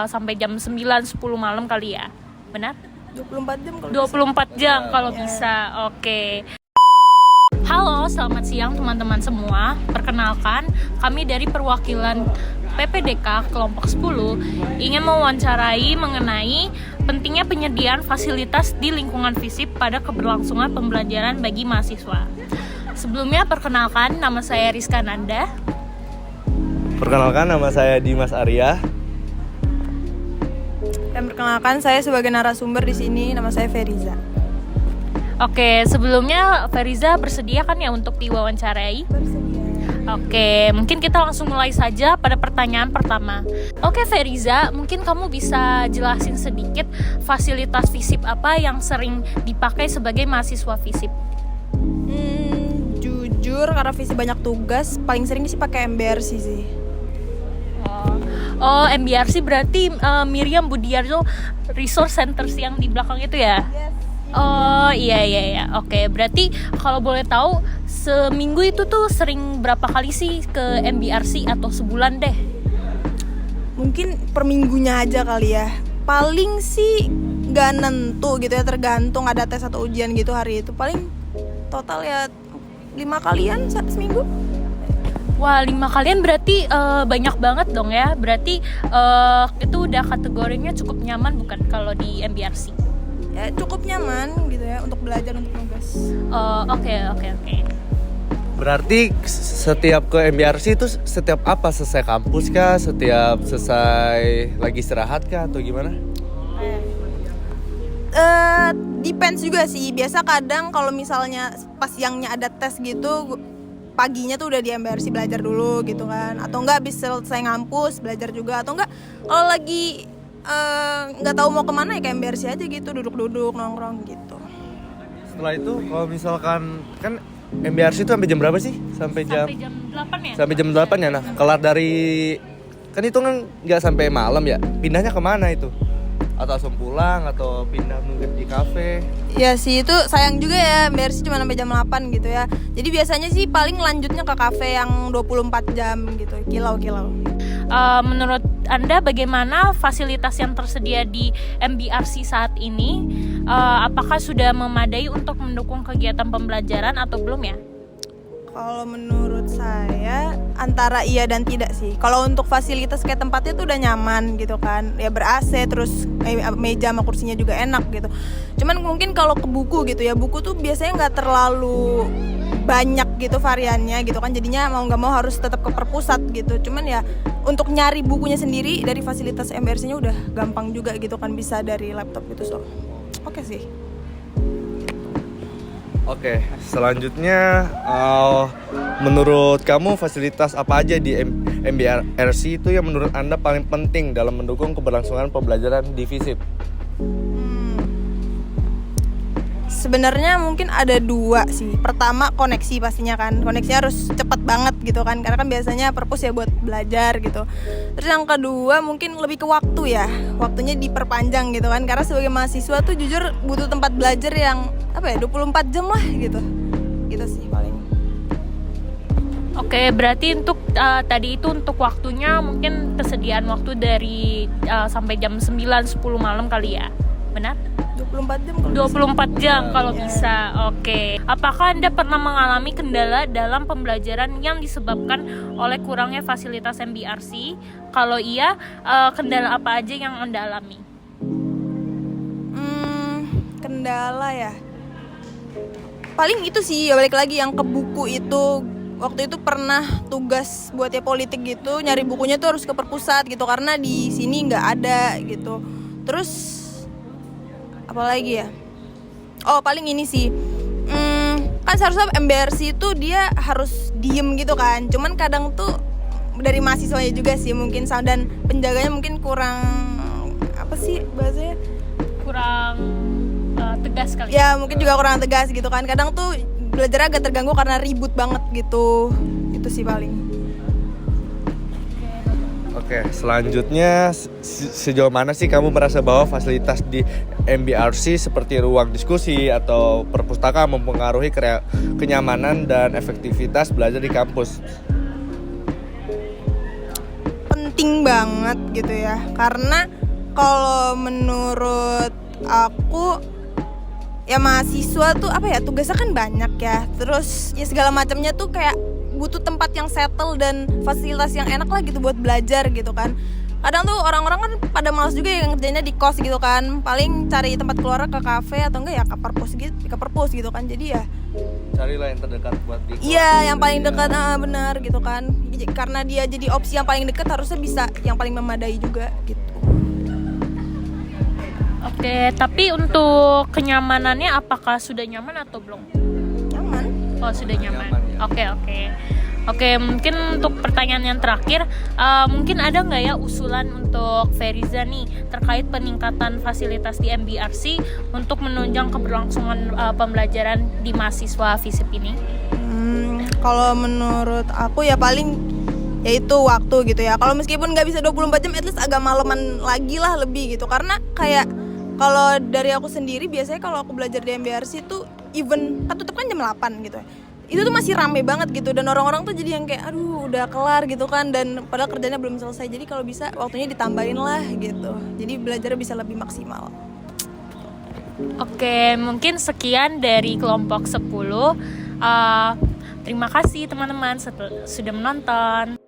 sampai jam 9-10 malam kali ya. Benar? 24 jam kalau 24 jam kalau bisa. Oke. Halo, selamat siang teman-teman semua. Perkenalkan, kami dari perwakilan PPDK kelompok 10 ingin mewawancarai mengenai pentingnya penyediaan fasilitas di lingkungan FISIP pada keberlangsungan pembelajaran bagi mahasiswa. Sebelumnya perkenalkan, nama saya Rizka Nanda. Perkenalkan, nama saya Dimas Arya. Dan perkenalkan, saya sebagai narasumber di sini, nama saya Feriza. Oke, sebelumnya Feriza bersedia kan ya untuk diwawancarai? Bersedia. Oke, mungkin kita langsung mulai saja pada pertanyaan pertama. Oke Feriza, mungkin kamu bisa jelasin sedikit fasilitas FISIP apa yang sering dipakai sebagai mahasiswa FISIP? Jujur, karena FISIP banyak tugas, paling sering sih pakai MBRC sih. Oh, MBRC berarti Miriam Budiarjo Resource Centers yang di belakang itu ya? Yes. Oh iya. Oke, berarti kalau boleh tahu seminggu itu tuh sering berapa kali sih ke MBRC atau sebulan deh? Mungkin per minggunya aja kali ya. Paling sih gak nentu gitu ya, tergantung ada tes atau ujian gitu hari itu. Paling total ya 5 kalian seminggu. Wah, 5 kalian berarti banyak banget dong ya. Berarti itu udah kategorinya cukup nyaman bukan kalau di MBRC? Ya cukup nyaman gitu ya untuk belajar, untuk nugas. Oke. Berarti setiap ke MBRC itu setiap apa? Selesai kampus kah? Setiap selesai lagi istirahat kah? Atau gimana? Depends juga sih. Biasa kadang kalau misalnya pas siangnya ada tes gitu, paginya tuh udah di MBRC belajar dulu gitu kan. Atau enggak habis selesai ngampus belajar juga. Atau enggak kalau lagi nggak tahu mau kemana ya kayak MBRC aja gitu, duduk-duduk nongkrong gitu. Setelah itu kalau misalkan kan MBRC itu sampai jam berapa sih? Sampai jam 8 ya? Sampai jam 8 ya. Nah, kelar dari kan itu kan nggak sampai malam ya. Pindahnya kemana itu? Atau langsung pulang atau pindah mungkin di kafe? Ya sih, itu sayang juga ya, MBRC cuma sampai jam 8 gitu ya. Jadi biasanya sih paling lanjutnya ke kafe yang 24 jam gitu, kilau-kilau. Menurut Anda bagaimana fasilitas yang tersedia di MBRC saat ini? Apakah sudah memadai untuk mendukung kegiatan pembelajaran atau belum ya? Kalau menurut saya antara iya dan tidak sih. Kalau untuk fasilitas kayak tempatnya tuh udah nyaman gitu kan, ya ber-AC, terus meja sama kursinya juga enak gitu. Cuman mungkin kalau ke buku gitu ya, buku tuh biasanya nggak terlalu banyak gitu variannya gitu kan, jadinya mau nggak mau harus tetap ke perpusat gitu. Cuman ya untuk nyari bukunya sendiri dari fasilitas MBRC-nya udah gampang juga gitu kan, bisa dari laptop gitu. Oke sih. Oke, selanjutnya menurut kamu fasilitas apa aja di MBRC itu yang menurut Anda paling penting dalam mendukung keberlangsungan pembelajaran di FISIP? Sebenarnya mungkin ada 2 sih. Pertama koneksi pastinya kan. Koneksinya harus cepat banget gitu kan. Karena kan biasanya perpus ya buat belajar gitu. Terus yang kedua mungkin lebih ke waktu ya. Waktunya diperpanjang gitu kan. Karena sebagai mahasiswa tuh jujur butuh tempat belajar yang 24 jam lah gitu. Gitu sih paling. Oke, berarti untuk tadi itu untuk waktunya mungkin kesediaan waktu dari sampai jam 9-10 malam kali ya. Benar? 24 jam kalau 24 jam kalau Ya. bisa. Oke. Apakah Anda pernah mengalami kendala dalam pembelajaran yang disebabkan oleh kurangnya fasilitas MBRC? Kalau iya, kendala apa aja yang Anda alami? Kendala ya. Paling itu sih, ya balik lagi yang ke buku itu. Waktu itu pernah tugas buat ya politik gitu, nyari bukunya tuh harus ke perpusat gitu karena di sini nggak ada gitu. Terus apalagi ya? Oh paling ini sih, kan seharusnya MBRC itu dia harus diem gitu kan. Cuman kadang tuh dari mahasiswanya juga sih mungkin, dan penjaganya mungkin kurang apa sih bahasanya? Kurang tegas kali. Ya mungkin juga kurang tegas gitu kan. Kadang tuh belajar agak terganggu karena ribut banget gitu. Itu sih paling. Oke, selanjutnya sejauh mana sih kamu merasa bahwa fasilitas di MBRC seperti ruang diskusi atau perpustakaan mempengaruhi kenyamanan dan efektivitas belajar di kampus? penting banget gitu ya. Karena kalau menurut aku ya mahasiswa tuh apa ya, tugasnya kan banyak ya. Terus ya segala macamnya tuh kayak butuh tempat yang settle dan fasilitas yang enak lah gitu buat belajar gitu kan. Kadang tuh orang-orang kan pada malas juga yang ngerjainnya di kos gitu kan. Paling cari tempat keluar ke kafe atau enggak ya ke perpus gitu kan. Jadi ya Carilah yang terdekat buat di iya yang paling dekat, benar gitu kan. Karena dia jadi opsi yang paling dekat, harusnya bisa yang paling memadai juga gitu. Oke, tapi untuk kenyamanannya apakah sudah nyaman atau belum? Nyaman. Oh, sudah nyaman. Nyaman, ya. Oke, mungkin untuk pertanyaan yang terakhir, mungkin ada nggak ya usulan untuk Feriza nih terkait peningkatan fasilitas di MBRC untuk menunjang keberlangsungan pembelajaran di mahasiswa FISIP ini? Kalau menurut aku ya paling yaitu waktu gitu ya. Kalau meskipun nggak bisa 24 jam, at least agak maleman lagi lah lebih gitu. Karena kayak kalau dari aku sendiri biasanya kalau aku belajar di MBRC tuh even kan tutup kan jam 8 gitu ya. Itu tuh masih rame banget gitu, dan orang-orang tuh jadi yang kayak aduh udah kelar gitu kan, dan padahal kerjanya belum selesai. Jadi kalau bisa waktunya ditambahin lah gitu, jadi belajarnya bisa lebih maksimal. Oke, mungkin sekian dari kelompok 10. Terima kasih teman-teman sudah menonton.